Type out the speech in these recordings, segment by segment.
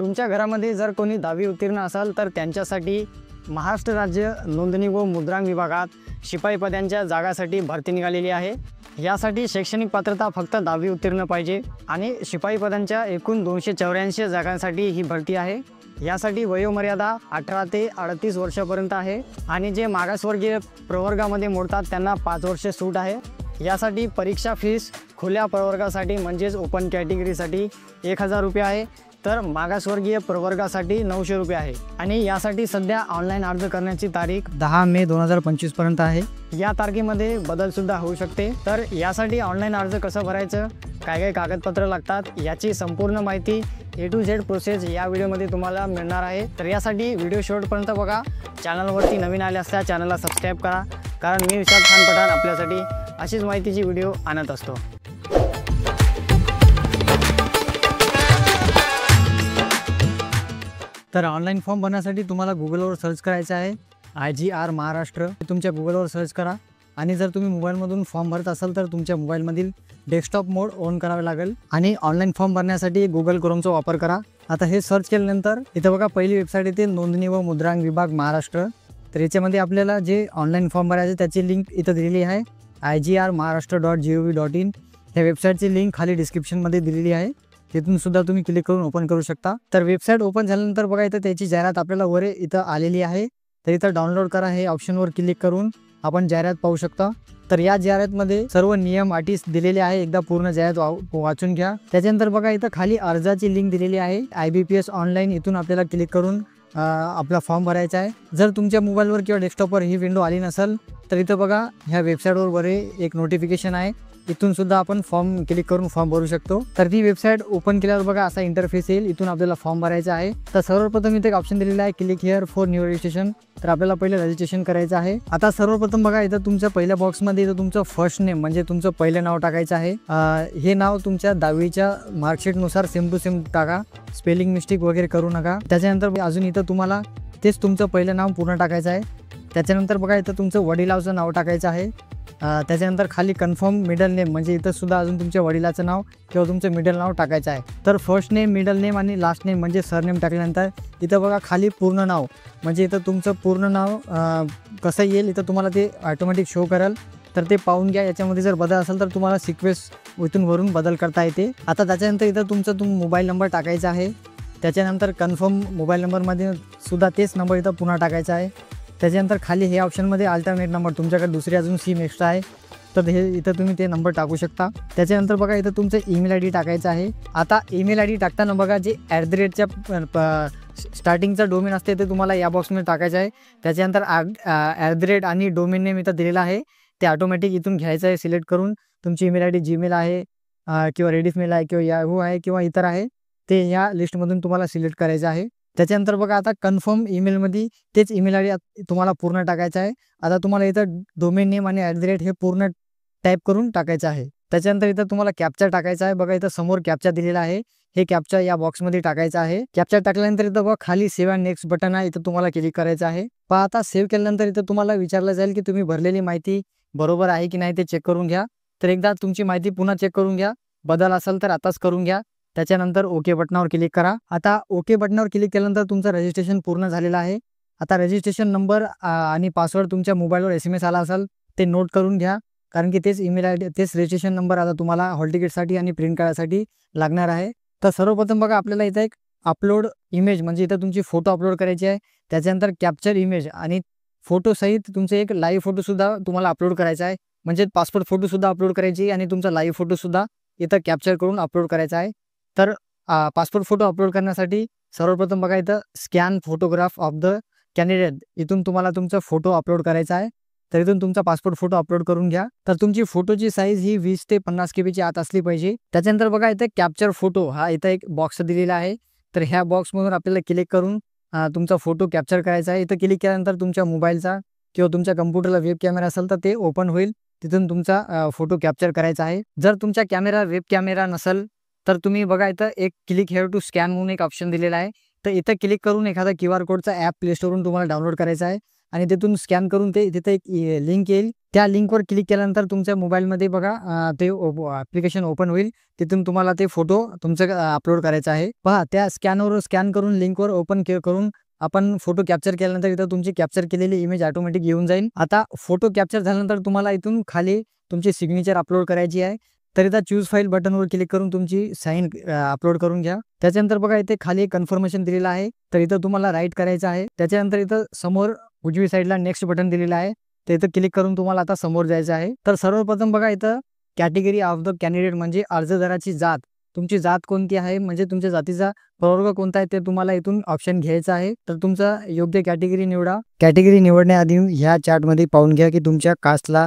तुमच्या घरामध्ये जर कोणी 10वी उत्तीर्ण असाल तर त्यांच्यासाठी महाराष्ट्र राज्य नोंदणी व मुद्रांक विभागात शिपाई पदांच्या जागासाठी भरती निघालेली आहे। यासाठी शैक्षणिक पात्रता फक्त 10वी उत्तीर्ण पाहिजे आणि शिपाई पदांच्या एकूण 284 जागांसाठी ही भरती आहे। यासाठी वयोमर्यादा 18 ते 38 वर्षापर्यंत आहे आणि जे मागासवर्गीय प्रवर्गामध्ये मोडतात त्यांना 5 वर्ष सूट आहे। यासाठी परीक्षा फीस खुल्या प्रवर्गासाठी म्हणजेच ओपन कॅटेगरीसाठी 1000 रुपये आहे, तर मागासवर्गीय प्रवर्गासाठी 900 रुपये आहे आणि यासाठी सध्या ऑनलाईन अर्ज करण्याची तारीख 10 मे 2025 पर्यंत आहे। या तारखेमध्ये बदलसुद्धा होऊ शकते। तर यासाठी ऑनलाईन अर्ज कसं भरायचं, काय काय कागदपत्र लागतात याची संपूर्ण माहिती A to Z प्रोसेस या व्हिडिओमध्ये तुम्हाला मिळणार आहे। तर यासाठी व्हिडिओ शेवटपर्यंत बघा। चॅनलवरती नवीन आले असता चॅनलला सबस्क्राईब करा, कारण मी विशाल खान पठाण आपल्यासाठी अशीच माहितीची व्हिडिओ आणत असतो। तर ऑनलाईन फॉर्म भरण्यासाठी तुम्हाला गुगलवर सर्च करायचं आहे IGR महाराष्ट्र। तुमच्या गुगलवर सर्च करा आणि जर तुम्ही मोबाईलमधून फॉर्म भरत असाल तर तुमच्या मोबाईलमधील डेस्कटॉप मोड ऑन करावे लागेल आणि ऑनलाईन फॉर्म भरण्यासाठी गुगल क्रोमचा वापर करा। आता हे सर्च केल्यानंतर इथं बघा पहिली वेबसाईट येते नोंदणी व मुद्रांक विभाग महाराष्ट्र। तर याच्यामध्ये आपल्याला जे ऑनलाईन फॉर्म भरायचे त्याची लिंक इथं दिलेली आहे IGRmaharashtra.gov.in। ह्या वेबसाईटची लिंक खाली डिस्क्रिप्शनमध्ये दिलेली आहे, तिथून सुद्धा तुम्ही क्लिक करून ओपन करू शकता। तर वेबसाईट ओपन झाल्यानंतर बघा इथं त्याची जाहिरात आपल्याला वर इथं आलेली आहे, तर इथं डाउनलोड करा हे ऑप्शनवर क्लिक करून आपण जाहिरात पाहू शकता। तर या जाहिरातमध्ये सर्व नियम अटी दिलेले आहे, एकदा पूर्ण जाहिरात वाचून घ्या। त्याच्यानंतर बघा इथं खाली अर्जाची लिंक दिलेली आहे IBPS ऑनलाईन, इथून आपल्याला क्लिक करून आपला फॉर्म भरायचा आहे। जर तुमच्या मोबाईलवर किंवा डेस्कटॉपवर ही विंडो आली नसेल तर इथं बघा ह्या वेबसाईटवर वर एक नोटिफिकेशन आहे, इथून सुद्धा आपण फॉर्म क्लिक करून फॉर्म भरू शकतो। तर ती वेबसाईट ओपन केल्यावर बघा असा इंटरफेस येईल, इथून आपल्याला फॉर्म भरायचा आहे। तर सर्वप्रथम इथे एक ऑप्शन दिलेला आहे click here for new registration, तर आपल्याला पहिले रजिस्ट्रेशन करायचं आहे। आता सर्वप्रथम बघा इथं तुमच्या पहिल्या बॉक्समध्ये इथं तुमचं फर्स्ट नेम म्हणजे तुमचं पहिलं नाव टाकायचं आहे। हे नाव तुमच्या 10वीच्या मार्कशीटनुसार सेम टू सेम टाका, स्पेलिंग मिस्टेक वगैरे करू नका। त्याच्यानंतर अजून इथं तुम्हाला तेच तुमचं पहिलं नाव पूर्ण टाकायचं आहे। त्याच्यानंतर बघा इथं तुमचं वडिलाचं नाव टाकायचं आहे। त्याच्यानंतर खाली कन्फर्म मिडल नेम म्हणजे इथं सुद्धा अजून तुमच्या वडिलाचं नाव किंवा तुमचं मिडल नाव टाकायचं आहे। तर फर्स्ट नेम, मिडल नेम आणि लास्ट नेम म्हणजे सरनेम टाकल्यानंतर इथं बघा खाली पूर्ण नाव म्हणजे इथं तुमचं पूर्ण नाव कसं येईल इथं तुम्हाला ते ऑटोमॅटिक शो करेल, तर ते पाहून घ्या। याच्यामध्ये जर बदल असेल तर तुम्हाला सिक्वेन्स इथून वरून बदल करता येते। आता त्याच्यानंतर इथं तुमचा मोबाईल नंबर टाकायचा आहे। त्याच्यानंतर कन्फर्म मोबाईल नंबरमध्ये सुद्धा तेच नंबर इथं पुन्हा टाकायचा आहे। त्याच्यानंतर खाली हे ऑप्शनमध्ये अल्टरनेट नंबर तुमच्याकडे दुसरी अजून सिम एक्स्ट्रा आहे तर हे इथं तुम्ही ते नंबर टाकू शकता। त्याच्यानंतर बघा इथं तुमचं ईमेल ID टाकायचं आहे। आता ईमेल ID टाकताना बघा जे @च्या स्टार्टिंगचा डोमेन असते ते तुम्हाला या बॉक्समध्ये टाकायचं आहे। त्याच्यानंतर @ आणि डोमेन नेम इथं दिलेला आहे, ते ऑटोमॅटिक इथून घ्यायचं आहे सिलेक्ट करून। तुमची ईमेल ID जीमेल आहे किंवा रेडिफमेल आहे किंवा याहू आहे किंवा इतर आहे, ते या लिस्टमधून तुम्हाला सिलेक्ट करायचं आहे। त्याच्यानंतर बघा आता कन्फर्म ईमेलमध्ये तेच ईमेल ID तुम्हाला पूर्ण टाकायचं आहे। आता तुम्हाला इथं डोमेन नेम आणि @ हे पूर्ण टाईप करून टाकायचं आहे। त्याच्यानंतर इथं तुम्हाला कॅप्चा टाकायचा आहे, बघा इथं समोर कॅप्चा दिलेला आहे, हे कॅप्चा या बॉक्समध्ये टाकायचा आहे। कॅप्चा टाकल्यानंतर इथं बघा खाली सेव्ह अँड नेक्स्ट बटन आहे, इथं तुम्हाला क्लिक करायचं आहे। पहा आता सेव्ह केल्यानंतर इथं तुम्हाला विचारलं जाईल की तुम्ही भरलेली माहिती बरोबर आहे की नाही ते चेक करून घ्या। तर एकदा तुमची माहिती पुन्हा चेक करून घ्या, बदल असेल तर आताच करून घ्या। त्याच्यानंतर ओके बटनावर क्लिक करा। आता ओके बटनावर क्लिक केल्यानंतर तुमचं रजिस्ट्रेशन पूर्ण झालेलं आहे। आता रजिस्ट्रेशन नंबर आणि पासवर्ड तुमच्या मोबाईलवर SMS आला असेल ते नोट करून घ्या, कारण की तेच ईमेल ID तेच रजिस्ट्रेशन नंबर आता तुम्हाला हॉल तिकीटसाठी आणि प्रिंट काढायसाठी लागणार आहे। तर सर्वप्रथम बघा आपल्याला इथं एक अपलोड इमेज म्हणजे इथं तुमची फोटो अपलोड करायची आहे। त्याच्यानंतर कॅप्चर इमेज आणि फोटोसहित तुमचे एक लाईव्ह फोटोसुद्धा तुम्हाला अपलोड करायचा आहे, म्हणजे पासपोर्ट फोटोसुद्धा अपलोड करायची आणि तुमचा लाईव्ह फोटोसुद्धा इथं कॅप्चर करून अपलोड करायचा आहे। तर पासपोर्ट फोटो अपलोड करण्यासाठी सर्वप्रथम बघा इथं scan photograph of the candidate, इथून तुम्हाला तुमचा फोटो अपलोड करायचा आहे। तर इथून तुमचा पासपोर्ट फोटो अपलोड करून घ्या। तर तुमची फोटोची साईज ही 20 ते 50 KB आत असली पाहिजे। त्याच्यानंतर बघा इथं कॅप्चर फोटो हा इथं एक बॉक्स दिलेला आहे, तर ह्या बॉक्समधून आपल्याला क्लिक करून तुमचा फोटो कॅप्चर करायचा आहे। इथं क्लिक केल्यानंतर तुमच्या मोबाईलचा किंवा तुमच्या कम्प्युटरला वेब कॅमेरा असेल तर ते ओपन होईल, तिथून तुमचा फोटो कॅप्चर करायचा आहे। जर तुमचा कॅमेरा वेब कॅमेरा नसेल तर तुम्ही बघा इथं एक क्लिक हिअर टू स्कॅन म्हणून एक ऑप्शन दिलेला आहे, तर इथं क्लिक करून एखादा QR कोडचा ॲप प्ले स्टोरवरून तुम्हाला डाउनलोड करायचा आहे। आणि तिथून स्कॅन करून ते तिथे एक लिंक येईल. त्या लिंकवर क्लिक केल्यानंतर तुमच्या मोबाईलमध्ये बघा ते ॲप्लिकेशन ओपन होईल. तिथून तुम्हाला ते फोटो तुमचं अपलोड करायचा आहे. पहा त्या स्कॅन करून लिंकवर ओपन करून आपण फोटो कॅप्चर केल्यानंतर इथं तुमची कॅप्चर केलेली इमेज ऑटोमॅटिक येऊन जाईल. आता फोटो कॅप्चर झाल्यानंतर तुम्हाला इथून खाली तुमची सिग्नेचर अपलोड करायची आहे. तर इथं चूज फाईल बटनवर क्लिक करून तुमची साईन अपलोड करून घ्या. त्याच्यानंतर बघा इथे खाली कन्फर्मेशन दिलेलं आहे. तर इथं तुम्हाला राईट करायचं आहे. त्याच्यानंतर इथं समोर उजवी साईडला नेक्स्ट बटन दिलेलं आहे. तर इथं क्लिक करून तुम्हाला आता समोर जायचं आहे. तर सर्वप्रथम बघा इथं कॅटेगरी ऑफ द कॅन्डिडेट म्हणजे अर्जदाराची जात, तुमची जात कोणती आहे म्हणजे तुमच्या जातीचा प्रवर्ग कोणता आहे ते तुम्हाला इथून ऑप्शन घ्यायचं आहे. तर तुमचा योग्य कॅटेगरी निवडा. कॅटेगरी निवडण्याआधी ह्या चार्टमध्ये पाहून घ्या की तुमच्या कास्टला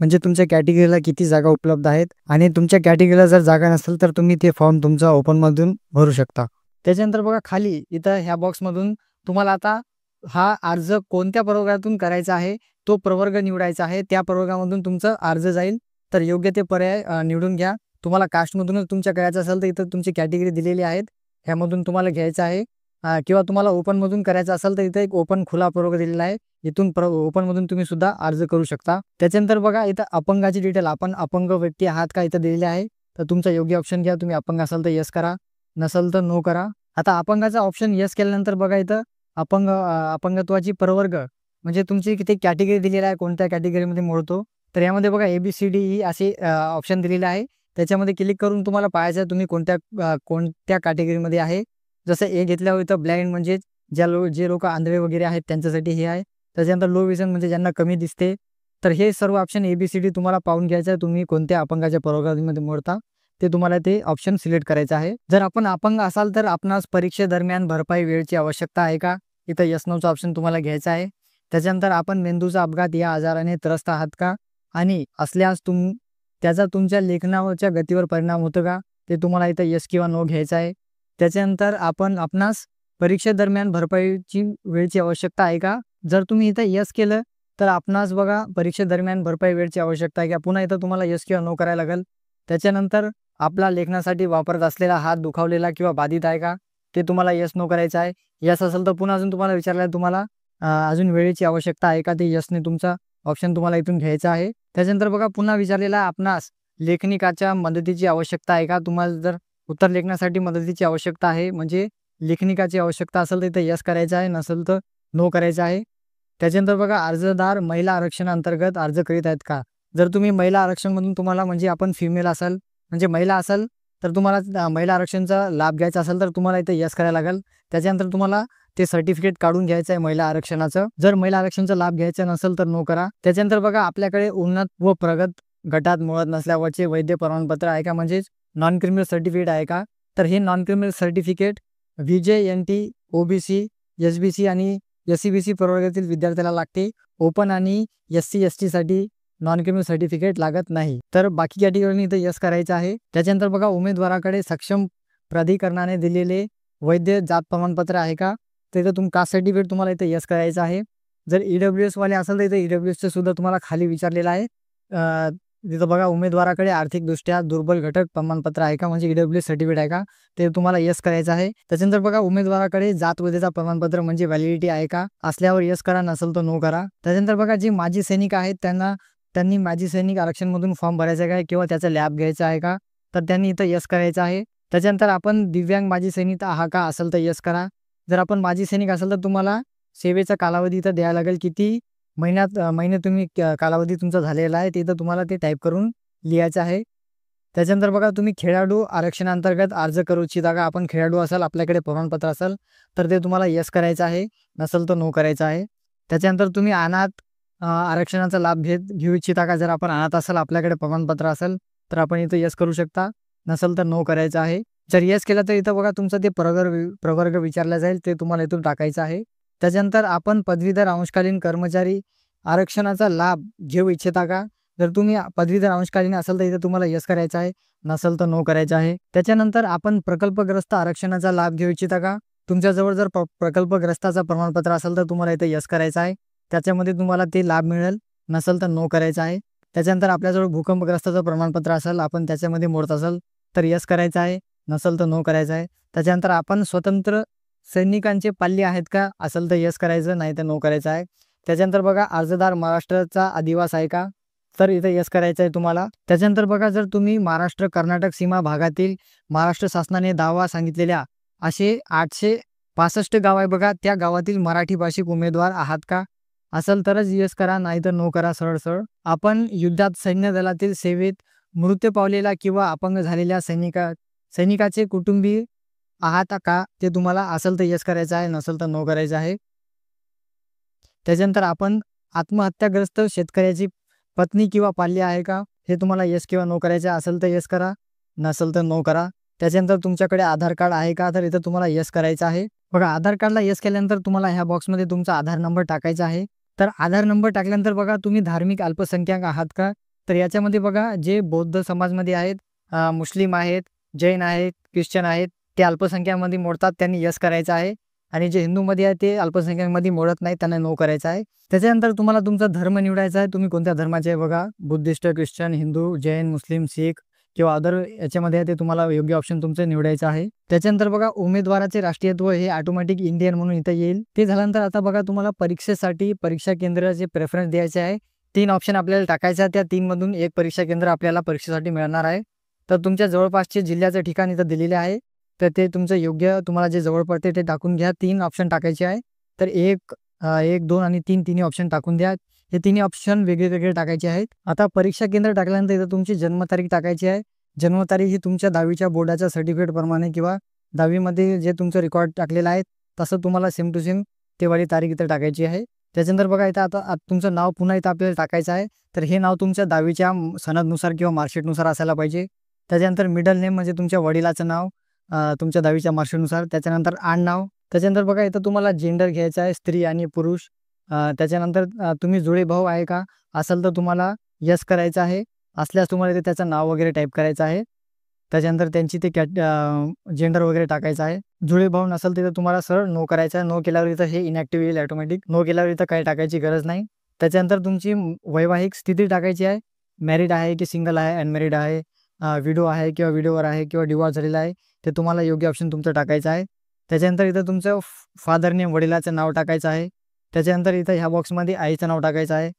म्हणजे तुमच्या कॅटेगरीला किती जागा उपलब्ध आहेत आणि तुमच्या कॅटेगरीला जर जागा नसेल तर तुम्ही ते फॉर्म तुमचा ओपनमधून भरू शकता. त्याच्यानंतर बघा खाली इथं ह्या बॉक्समधून तुम्हाला आता हा अर्ज कोणत्या प्रवर्गातून करायचा आहे तो प्रवर्ग निवडायचा आहे. त्या प्रवर्गामधून तुमचा अर्ज जाईल. तर योग्य ते पर्याय निवडून घ्या. तुम्हाला कास्टमधूनच तुमच्या करायचं असेल तर इथं तुमची कॅटेगरी दिलेली आहेत, ह्यामधून तुम्हाला घ्यायचं आहे. किंवा तुम्हाला ओपनमधून करायचं असेल तर इथं एक ओपन खुला प्रवर्ग दिलेला आहे. इथून ओपनमधून तुम्ही सुद्धा अर्ज करू शकता. त्याच्यानंतर बघा इथं अपंगाची डिटेल, आपण अपंग व्यक्ती आहात का इथं दिलेले आहे. तर तुमचा योग्य ऑप्शन घ्या. तुम्ही अपंग असाल तर यस करा, नसेल तर नो करा. आता अपंगाचा ऑप्शन यस केल्यानंतर बघा इथं अपंगत्वाची प्रवर्ग म्हणजे तुमची किती कॅटेगरी दिलेला आहे, कोणत्या कॅटेगरीमध्ये मोडतो. तर यामध्ये बघा ABCDE असे ऑप्शन दिलेले आहे. त्याच्यामध्ये क्लिक करून तुम्हाला पाहायचं आहे तुम्ही कोणत्या कॅटेगरीमध्ये आहे. जसं ए घेतल्यावर इथं ब्लाइंड म्हणजे जे लोक आंधळे वगैरे आहेत त्यांच्यासाठी हे आहे. त्याच्यानंतर लो विजन म्हणजे ज्यांना कमी दिसते. तर हे सर्व ऑप्शन ABCD तुम्हाला पाहून घ्यायचं आहे. तुम्ही कोणत्या अपंगाच्या प्रवर्गामध्ये मोडता ते तुम्हाला ते ऑप्शन सिलेक्ट करायचं आहे. जर आपण अपंग असाल तर आपणास परीक्षेदरम्यान भरपाई वेळेची आवश्यकता आहे का, इथं यस नोचा ऑप्शन तुम्हाला घ्यायचा आहे. त्याच्यानंतर आपण मेंदूचा अपघात या आजाराने त्रस्त आहात का आणि असल्यास त्याचा तुमच्या लेखनावरच्या गतीवर परिणाम होतो का ते तुम्हाला इथं यस किंवा नो घ्यायचं आहे. त्याच्यानंतर आपणास परीक्षेदरम्यान भरपाईची वेळेची आवश्यकता आहे का, जर तुम्ही इथं यस केलं तर आपणास बघा परीक्षेदरम्यान भरपाई वेळेची आवश्यकता आहे का, पुन्हा इथं तुम्हाला यस किंवा नो करायला लागेल. त्याच्यानंतर आपला लेखनासाठी वापरत असलेला हात दुखावलेला किंवा बाधित आहे का ते तुम्हाला यस नो करायचं आहे. यस असेल तर पुन्हा अजून तुम्हाला विचारलं तुम्हाला अजून वेळेची आवश्यकता आहे का, ते यसने तुमचा ऑप्शन तुम्हाला इथून घ्यायचा आहे. त्याच्यानंतर बघा पुन्हा विचारलेला आपणास लेखनिकाच्या मदतीची आवश्यकता आहे का, तुम्हाला जर उत्तर लेखनासाठी मदतीची आवश्यकता आहे म्हणजे लेखनिकाची आवश्यकता असेल तर इथं यस करायचं आहे, नसेल तर नो करायचं आहे. त्याच्यानंतर बघा अर्जदार महिला आरक्षणाअंतर्गत अर्ज करीत आहेत का, जर तुम्ही महिला आरक्षणमधून तुम्हाला म्हणजे आपण फिमेल असाल म्हणजे महिला असाल तर तुम्हाला महिला आरक्षणचा लाभ घ्यायचा असेल तर तुम्हाला इथं यस करायला लागेल. त्याच्यानंतर तुम्हाला ते सर्टिफिकेट काढून घ्यायचं आहे महिला आरक्षणाचं. जर महिला आरक्षणाचा लाभ घ्यायचा नसेल तर नो करा. त्याच्यानंतर बघा आपल्याकडे उन्नत व प्रगत गटात मुळत नसल्यावरचे वैध प्रमाणपत्र आहे का म्हणजेच नॉन क्रिमिनल सर्टिफिकेट आहे का, तर हे non criminal certificate VJNT OBC SBC आणि SCBC प्रवर्गातील विद्यार्थ्याला लागते. ओपन आणि SC/ST साठी नॉन क्रिमिनल सर्टिफिकेट लागत नाही. तर बाकी कॅटेगरीने इथं यस करायचं आहे. त्याच्यानंतर बघा उमेदवाराकडे सक्षम प्राधिकरणाने दिलेले वैध जात प्रमाणपत्र आहे का, तर इथं कास्ट सर्टिफिकेट तुम्हाला इथं यस करायचं आहे. जर EWS वाले असेल तर इथं EWSचं सुद्धा तुम्हाला खाली विचारलेलं आहे. तिथं बघा उमेदवाराकडे आर्थिकदृष्ट्या दुर्बल घटक प्रमाणपत्र आहे का म्हणजे EWS सर्टिफिकेट आहे का, ते तुम्हाला यस करायचं आहे. त्याच्यानंतर बघा उमेदवाराकडे जात वैधता प्रमाणपत्र म्हणजे व्हॅलिडिटी आहे का, असल्यावर यस करा, नसेल तर नो करा. त्याच्यानंतर बघा जे माजी सैनिक आहेत त्यांनी माजी सैनिक आरक्षणमधून फॉर्म भरायचा आहे किंवा त्याचा लॅब घ्यायचा आहे का, तर त्यांनी इथं यस करायचं आहे. त्याच्यानंतर आपण दिव्यांग माजी सैनिक आहात का असेल तर यस करा. जर आपण माजी सैनिक असेल तर तुम्हाला सेवेचा कालावधी इथं द्यायला लागेल, किती महिने तुम्ही कालावधी तुमचा झालेला आहे तिथं तुम्हाला ते टाईप करून लिहायचं आहे. त्याच्यानंतर बघा तुम्ही खेळाडू आरक्षणाअंतर्गत अर्ज करू इच्छिता का, आपण खेळाडू असाल आपल्याकडे प्रमाणपत्र असेल तर ते तुम्हाला यस करायचं आहे, नसेल तर नो करायचं आहे. त्याच्यानंतर तुम्ही अनाथ आरक्षणाचा लाभ घेऊ इच्छिता का, जर आपण अनाथ असाल आपल्याकडे प्रमाणपत्र असेल तर आपण इथं यस करू शकता, नसेल तर नो करायचं आहे. जर यस केलं तर इथं बघा तुमचं ते प्रवर्ग विचारला जाईल, ते तुम्हाला इथून टाकायचं आहे. त्याच्यानंतर आपण पदवीधर अंशकालीन कर्मचारी आरक्षणाचा लाभ घेऊ इच्छिता का, जर तुम्ही पदवीधर अंशकालीन असेल तर इथं तुम्हाला यस करायचं आहे, नसेल तर नो करायचं आहे. त्याच्यानंतर आपण प्रकल्पग्रस्त आरक्षणाचा लाभ घेऊ इच्छिता का, तुमच्याजवळ जर प्रकल्पग्रस्ताचा प्रमाणपत्र असेल तर तुम्हाला इथं यस करायचं आहे, त्याच्यामध्ये तुम्हाला ते लाभ मिळेल, नसेल तर नो करायचं आहे. त्याच्यानंतर आपल्याजवळ भूकंपग्रस्ताचं प्रमाणपत्र असेल, आपण त्याच्यामध्ये मोडत असेल तर यस करायचं आहे, नसेल तर नो करायचं आहे. त्याच्यानंतर आपण स्वतंत्र सैनिकांचे पाल्य आहेत का असेल तर यस करायचं, नाही तर नो करायचं आहे. त्याच्यानंतर बघा अर्जदार महाराष्ट्राचा अधिवास आहे का, तर इथं यस करायचं आहे तुम्हाला. त्याच्यानंतर बघा जर तुम्ही महाराष्ट्र कर्नाटक सीमा भागातील महाराष्ट्र शासनाने दावा सांगितलेल्या असे 865 गाव आहे बघा, त्या गावातील मराठी भाषिक उमेदवार आहात का, असेल तरच यस करा, नाहीतर नो करा सरळ सरळ. आपण युद्धात सैन्य दलातील सेवेत मृत्यू पावलेला किंवा अपंग झालेल्या सैनिकाचे कुटुंबीय आहात का, ते तुम्हाला असेल तर यस करायचं आहे, नसेल तर नो करायचं आहे. त्याच्यानंतर आपण आत्महत्याग्रस्त शेतकऱ्याची पत्नी किंवा पाल्य आहे का, हे तुम्हाला यस किंवा नो करायचं आहे. असेल तर यस करा, नसेल तर नो करा. त्याच्यानंतर तुमच्याकडे आधार कार्ड आहे का, तर इथं तुम्हाला यस करायचं आहे. बघा आधार कार्डला यस केल्यानंतर तुम्हाला ह्या बॉक्समध्ये तुमचा आधार नंबर टाकायचा आहे. तर आधार नंबर टाकल्यानंतर बघा तुम्ही धार्मिक अल्पसंख्याक आहात का, तर याच्यामध्ये बघा जे बौद्ध समाजमध्ये आहेत, मुस्लिम आहेत, जैन आहेत, ख्रिश्चन आहेत, ते अल्पसंख्यामध्ये मोडतात, त्यांनी यस करायचं आहे. आणि जे हिंदूमध्ये आहे ते अल्पसंख्याकमध्ये मोडत नाही, त्यांना नो करायचं आहे. त्याच्यानंतर तुम्हाला तुमचा धर्म निवडायचा आहे. तुम्ही कोणत्या धर्माचे आहे बघा, बुद्धिस्ट, ख्रिश्चन, हिंदू, जैन, मुस्लिम, शीख किंवा अदर याच्यामध्ये आहे ते तुम्हाला योग्य ऑप्शन तुमचं निवडायचं आहे. त्याच्यानंतर बघा उमेदवाराचे राष्ट्रीयत्व हे ऑटोमॅटिक इंडियन म्हणून इथं येईल. ते झाल्यानंतर आता बघा तुम्हाला परीक्षेसाठी परीक्षा केंद्राचे प्रेफरन्स द्यायचे आहे. 3 ऑप्शन आपल्याला टाकायचे आहे. त्या 3 मधून एक परीक्षा केंद्र आपल्याला परीक्षेसाठी मिळणार आहे. तर तुमच्या जवळपासचे जिल्ह्याचं ठिकाण इथं दिलेले आहे, तर ते तुमचं योग्य तुम्हाला जे जवळ पडते ते टाकून घ्या. 3 ऑप्शन टाकायचे आहे. तर 1, 2 आणि 3 तिन्ही ऑप्शन टाकून द्या. हे तिन्ही ऑप्शन वेगळे टाकायचे आहेत. आता परीक्षा केंद्र टाकल्यानंतर इथं तुमची जन्मतारीख टाकायची आहे. जन्मतारीख ही तुमच्या 10वीच्या बोर्डाच्या सर्टिफिकेट प्रमाणे किंवा 10वीमध्ये जे तुमचं रेकॉर्ड टाकलेलं आहे तसं तुम्हाला सेम टू सेम तेवाली तारीख इथं टाकायची आहे. त्याच्यानंतर बघा इथं आता तुमचं नाव पुन्हा इथं आपल्याला टाकायचं आहे. तर हे नाव तुमच्या 10वीच्या सनदनुसार किंवा मार्कशीटनुसार असायला पाहिजे. त्याच्यानंतर मिडल नेम म्हणजे तुमच्या वडिलाचं नाव तुमच्या 10वीच्या मार्कशीटनुसार. त्याच्यानंतर आडनाव. त्याच्यानंतर बघा इथं तुम्हाला जेंडर घ्यायचं आहे, स्त्री आणि पुरुष. त्याच्यानंतर तुम्ही जुळे भाऊ आहे का, असेल तर तुम्हाला यस करायचं आहे. असल्यास तुम्हाला इथे त्याचं नाव वगैरे टाईप करायचं आहे. त्याच्यानंतर त्यांची ते जेंडर वगैरे टाकायचं आहे. जुळे भाऊ नसेल तिथं तुम्हाला सरळ नो करायचं आहे. नो केल्यावर इथं हे इनॅक्टिव्ह येईल ऑटोमॅटिक. नो केल्यावर इथं काही टाकायची गरज नाही. त्याच्यानंतर तुमची वैवाहिक स्थिती टाकायची आहे. मॅरिड आहे की सिंगल आहे, अनमॅरिड आहे, विडो आहे किंवा विडोवर आहे किंवा डिवॉर्स झालेला आहे, ते तुम्हाला योग्य ऑप्शन तुमचं टाकायचं आहे. त्याच्यानंतर इथं तुमचं फादर नेम वडिलाचं नाव टाकायचं आहे. त्याच्यानंतर इथं ह्या बॉक्समध्ये आईचं नाव टाकायचं आहे.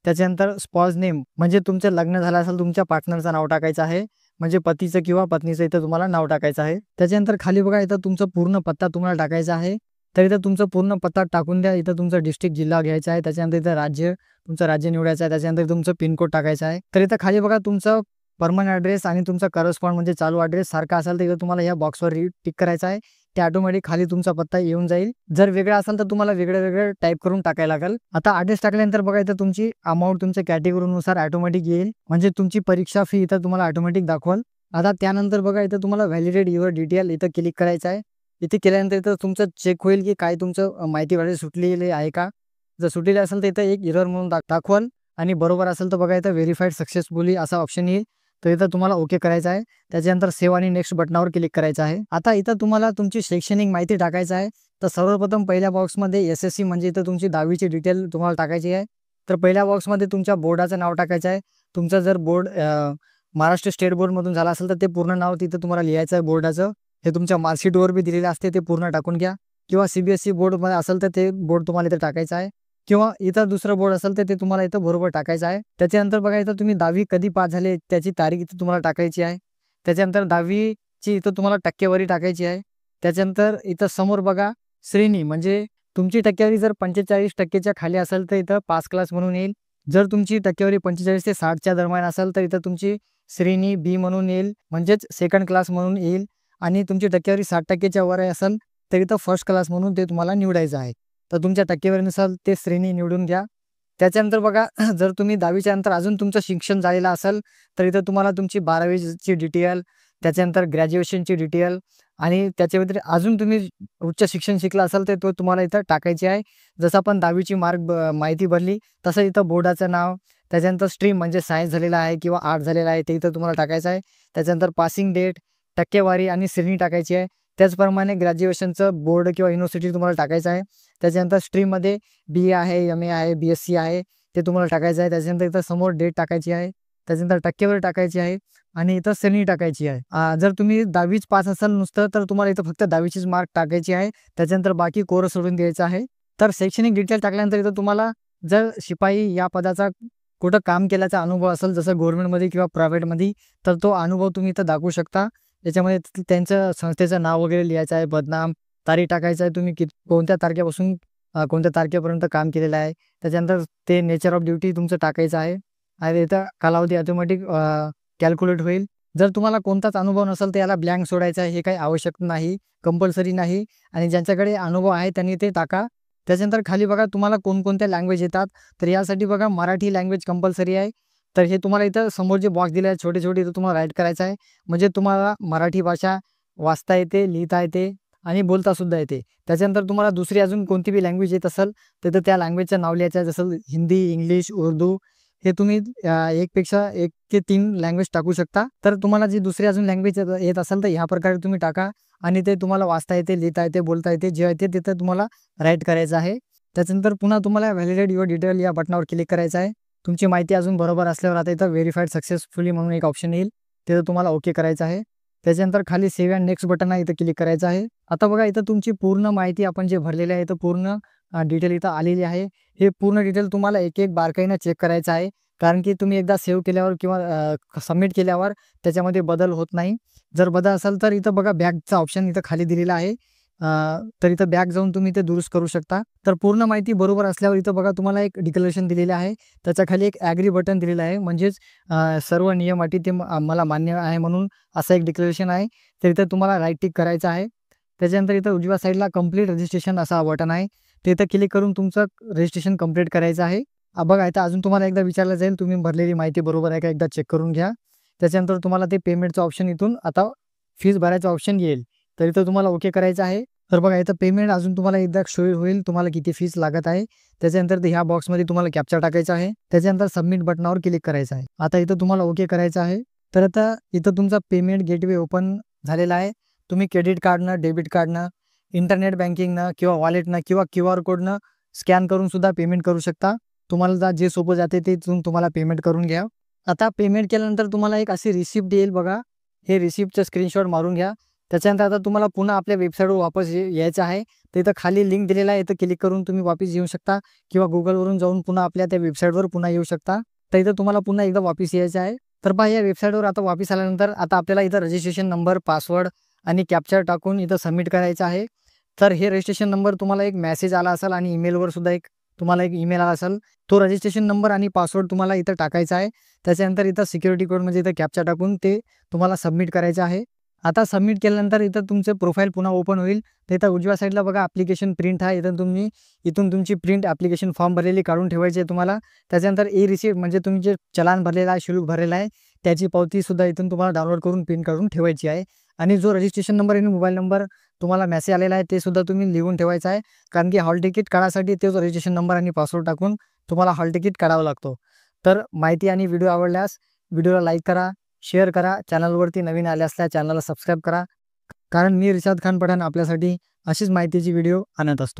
त्याच्यानंतर स्पॉज नेम म्हणजे तुमचं लग्न झालं असेल तुमच्या पार्टनरचं नाव टाकायचं आहे, म्हणजे पतीचं किंवा पत्नीचं इथं तुम्हाला नाव टाकायचं आहे. त्याच्यानंतर खाली बघा इथं तुमचं पूर्ण पत्ता तुम्हाला टाकायचा आहे. तर इथं तुमचं पूर्ण पत्ता टाकून द्या. इथं तुमचं डिस्ट्रिक्ट जिल्हा घ्यायचा आहे. त्याच्यानंतर इथं राज्य तुमचं राज्य निवडायचं आहे. त्याच्यानंतर तुमचं पिनकोड टाकायचं आहे. तर इथं खाली बघा तुमचं परमनंट ॲड्रेस आणि तुमचा करस्पॉन्ड म्हणजे चालू ॲड्रेस सारखा असेल तर इथं तुम्हाला या बॉक्सवर टिक करायचं आहे. ते ऑटोमॅटिक खाली तुमचा पत्ता येऊन जाईल. जर वेगळा असेल तर तुम्हाला वेगळं टाईप करून टाकायला लागेल. आता ॲड्रेस टाकल्यानंतर बघा इथं तुमची अमाऊंट तुमच्या कॅटेगरीनुसार ऑटोमॅटिक येईल, म्हणजे तुमची परीक्षा फी इथं तुम्हाला ऑटोमॅटिक दाखवाल. आता त्यानंतर बघा इथं तुम्हाला व्हॅलिडेट युअर डिटेल इथं क्लिक करायचं आहे. इथे केल्यानंतर इथं तुमचं चेक होईल की काय तुमचं माहिती वगैरे सुटलेली आहे का. जर सुटलेली असेल तर इथं एक एरर म्हणून दाखवाल आणि बरोबर असेल तर बघा इथं व्हेरीफाईड सक्सेसफुली असा ऑप्शन येईल. तर इथं तुम्हाला ओके करायचं आहे. त्याच्यानंतर सेव्ह आणि नेक्स्ट बटनावर क्लिक करायचं आहे. आता इथं तुम्हाला तुमची शैक्षणिक माहिती टाकायचं आहे. तर सर्वप्रथम पहिल्या बॉक्समध्ये SSC म्हणजे इथं तुमची 10वीची डिटेल तुम्हाला टाकायची आहे. तर पहिल्या बॉक्समध्ये तुमच्या बोर्डाचं नाव टाकायचं आहे. तुमचं जर बोर्ड महाराष्ट्र स्टेट बोर्डमधून झाला असेल तर ते पूर्ण नाव तिथं तुम्हाला लिहायचं आहे बोर्डाचं. हे तुमच्या मार्कशीटवर बी दिलेलं असते, ते पूर्ण टाकून घ्या. किंवा CBSE बोर्डमध्ये असेल तर ते बोर्ड तुम्हाला इथं टाकायचं आहे. किंवा इथं दुसरं बोर्ड असेल तर ते तुम्हाला इथं बरोबर टाकायचं आहे. त्याच्यानंतर बघा इथं तुम्ही 10वी कधी पास झाले त्याची तारीख इथं तुम्हाला टाकायची आहे. त्याच्यानंतर 10वीची इथं तुम्हाला टक्केवारी टाकायची आहे. त्याच्यानंतर इथं समोर बघा श्रेणी म्हणजे तुमची टक्केवारी जर 45% खाली असेल तर इथं पास क्लास म्हणून येईल. जर तुमची टक्केवारी 45 ते 60च्या दरम्यान असेल तर इथं तुमची श्रेणी B म्हणून येईल, म्हणजेच सेकंड क्लास म्हणून येईल. आणि तुमची टक्केवारी 60%च्या वर असेल तर इथं फर्स्ट क्लास म्हणून ते तुम्हाला निवडायचं आहे. तर तुमच्या टक्केवारीनुसार ते श्रेणी निवडून घ्या. त्याच्यानंतर बघा जर तुम्ही 10वीच्या नंतर अजून तुमचं शिक्षण झालेलं असेल तर इथं तुम्हाला तुमची 12वीची डिटेल, त्याच्यानंतर ग्रॅज्युएशनची डिटेल आणि त्याच्या व्यतिरिक्त अजून तुम्ही उच्च शिक्षण शिकला असाल तर तो तुम्हाला इथं टाकायची आहे. जसं आपण 10वीची माहिती भरली तसं इथं बोर्डाचं नाव, त्याच्यानंतर स्ट्रीम म्हणजे सायन्स झालेला आहे किंवा आर्ट झालेला आहे ते इथं तुम्हाला टाकायचं आहे. त्याच्यानंतर पासिंग डेट, टक्केवारी आणि श्रेणी टाकायची आहे. त्याचप्रमाणे ग्रॅज्युएशनचं बोर्ड किंवा युनिव्हर्सिटी तुम्हाला टाकायचं आहे. त्याच्यानंतर स्ट्रीममध्ये BA आहे, MA आहे, BSc आहे ते तुम्हाला टाकायचं आहे. त्याच्यानंतर इथं समोर डेट टाकायची आहे. त्याच्यानंतर टक्केवारी टाकायची आहे आणि इथं श्रेणी टाकायची आहे. जर तुम्ही 10वीच पास असाल नुसतं तर तुम्हाला इथं फक्त 10वीचीच मार्क टाकायची आहे. त्याच्यानंतर बाकी कोर्स सोडून द्यायचं आहे. तर शैक्षणिक डिटेल टाकल्यानंतर इथं तुम्हाला जर शिपाई या पदाचा कुठं काम केल्याचा अनुभव असेल, जसं गव्हर्नमेंटमध्ये किंवा प्रायव्हेटमध्ये, तर तो अनुभव तुम्ही इथं दाखवू शकता. त्याच्यामध्ये त्यांचं संस्थेचं नाव वगैरे लिहायचं आहे, बदनाम, तारीख टाकायचं आहे, तुम्ही कोणत्या तारखेपासून कोणत्या तारखेपर्यंत काम केलेलं आहे. त्याच्यानंतर ते नेचर ऑफ ड्युटी तुमचं टाकायचं आहे आणि इथं कालावधी ऑटोमॅटिक कॅल्क्युलेट होईल. जर तुम्हाला कोणताच अनुभव नसेल तर याला ब्लँक सोडायचा आहे. हे काही आवश्यक नाही, कंपल्सरी नाही. आणि ज्यांच्याकडे अनुभव आहे त्यांनी ते टाका. त्याच्यानंतर खाली बघा तुम्हाला कोणकोणत्या लँग्वेज येतात. तर यासाठी बघा मराठी लँग्वेज कंपल्सरी आहे. तर हे तुम्हाला इथं समोर जे बॉक्स दिले आहेत छोटे-छोटे, इथं तुम्हाला राईट करायचं आहे. म्हणजे तुम्हाला मराठी भाषा वाचता येते, लिहिता येते आणि बोलता सुद्धा येते. त्याच्यानंतर तुम्हाला दुसरी अजून कोणती बी लँग्वेज येत असेल तर त्या लँग्वेजचं नाव लिहायचं आहे. जसं हिंदी, इंग्लिश, उर्दू, हे तुम्ही एकपेक्षा 1 ते 3 लँग्वेज टाकू शकता. तर तुम्हाला जी दुसरी अजून लँग्वेज येत असेल तर ह्या प्रकारे तुम्ही टाका आणि ते तुम्हाला वाचता येते, लिहिता येते, बोलता येते. जे येते तिथं तुम्हाला राईट करायचं आहे. त्याच्यानंतर पुन्हा तुम्हाला व्हॅलिडेट युअर डिटेल या बटनावर क्लिक करायचं आहे. तुमची माहिती अजून बरोबर असल्यावर आता इथं व्हेरिफाईड सक्सेसफुली म्हणून एक ऑप्शन येईल, तिथं तुम्हाला ओके करायचं आहे. त्याच्यानंतर खाली सेव्ह अँड नेक्स्ट बटन आहे, इथं क्लिक करायचं आहे. आता बघा इथं तुमची पूर्ण माहिती आपण जे भरलेली आहे, इथं पूर्ण डिटेल इथं आलेली आहे. हे पूर्ण डिटेल तुम्हाला एक-एक बारकाईनं चेक करायचं आहे. कारण की तुम्ही एकदा सेव्ह केल्यावर किंवा सबमिट केल्यावर त्याच्यामध्ये बदल होत नाही. जर बदल असेल तर इथं बघा बॅकचा ऑप्शन इथं खाली दिलेला आहे. तर इथं बॅक जाऊन तुम्ही ते दुरुस्त करू शकता. तर पूर्ण माहिती बरोबर असल्यावर इथं बघा तुम्हाला एक डिक्लेरेशन दिलेलं आहे. त्याच्याखाली एक ॲग्री बटन दिलेलं आहे. म्हणजेच सर्व नियम अटी ते मला मान्य आहे म्हणून असं एक डिक्लेरेशन आहे. तर इथं तुम्हाला राईट टिक करायचं आहे. त्याच्यानंतर इथं उजव्या साईडला कंप्लीट रजिस्ट्रेशन असा बटन आहे. ते इथं क्लिक करून तुमचं रजिस्ट्रेशन कंप्लीट करायचं आहे. बघा इथं अजून तुम्हाला एकदा विचारलं जाईल, तुम्ही भरलेली माहिती बरोबर आहे का एकदा चेक करून घ्या. त्याच्यानंतर तुम्हाला ते पेमेंटचं ऑप्शन इथून आता फीस भरायचं ऑप्शन येईल. तर इथं तुम्हाला ओके करायचं आहे. तर बघा इथं पेमेंट अजून तुम्हाला एकदा शो होईल, तुम्हाला किती फीस लागत आहे. त्याच्यानंतर ह्या बॉक्समध्ये तुम्हाला कॅप्चा टाकायचा आहे. त्याच्यानंतर सबमिट बटनावर क्लिक करायचं आहे. आता इथं तुम्हाला ओके करायचं आहे. तर आता इथं तुमचा पेमेंट गेटवे ओपन झालेला आहे. तुम्ही क्रेडिट कार्डनं, डेबिट कार्डनं, इंटरनेट बँकिंगनं किंवा वॉलेटनं किंवा QR कोडनं स्कॅन करून सुद्धा पेमेंट करू शकता. तुम्हाला जे सोपं जाते ते तुम्हाला पेमेंट करून घ्या. आता पेमेंट केल्यानंतर तुम्हाला एक अशी रिसिप्ट येईल बघा. हे रिसिप्टचं स्क्रीनशॉट मारून घ्या. त्याच्यानंतर आता तुम्हाला पुन्हा आपल्या वेबसाईटवर वापस यायचं आहे. तर इथं खाली लिंक दिलेला आहे, इथं क्लिक करून तुम्ही वापस येऊ शकता किंवा Googleवरून जाऊन पुन्हा आपल्या त्या वेबसाईटवर पुन्हा येऊ शकता. तर इथं तुम्हाला पुन्हा एकदा वापस यायचं आहे. तर पहा या वेबसाईटवर आता वापस आल्यानंतर आता आपल्याला इथं रजिस्ट्रेशन नंबर, पासवर्ड आणि कॅप्चा टाकून इथं सबमिट करायचं आहे. तर हे रजिस्ट्रेशन नंबर तुम्हाला एक मेसेज आला असेल आणि ईमेलवर सुद्धा तुम्हाला एक ईमेल आला असेल. तो रजिस्ट्रेशन नंबर आणि पासवर्ड तुम्हाला इथं टाकायचा आहे. त्याच्यानंतर इथं सिक्युरिटी कोड म्हणजे इथं कॅप्चा टाकून ते तुम्हाला सबमिट करायचं आहे. आता सबमिट केल्यानंतर इथं तुमचे प्रोफाईल पुन्हा ओपन होईल. तर इथं उजव्या साईडला बघा ॲप्लिकेशन प्रिंट आहे. इथून तुमची प्रिंट ॲप्लिकेशन फॉर्म भरलेली काढून ठेवायची आहे तुम्हाला. त्याच्यानंतर रिसिप्ट म्हणजे तुम्ही जे चलान भरलेलं आहे, शुल्क भरलेलं आहे, त्याची पावतीसुद्धा इथून तुम्हाला डाउनलोड करून प्रिंट काढून ठेवायची आहे. आणि जो रजिस्ट्रेशन नंबर आणि मोबाईल नंबर तुम्हाला मेसेज आलेला आहे ते सुद्धा तुम्ही लिहून ठेवायचा आहे. कारण की हॉल तिकीट काढायसाठी तोच रजिस्ट्रेशन नंबर आणि पासवर्ड टाकून तुम्हाला हॉल तिकीट काढावा लागतो. तर माहिती आणि व्हिडिओ आवडल्यास व्हिडिओला लाईक करा, शेअर करा. चॅनलवरती नवीन आले असल्यास चॅनलला सबस्क्राईब करा. कारण मी रिशाद खान पठाण आपल्यासाठी अशीच माहितीची व्हिडिओ आणत असतो.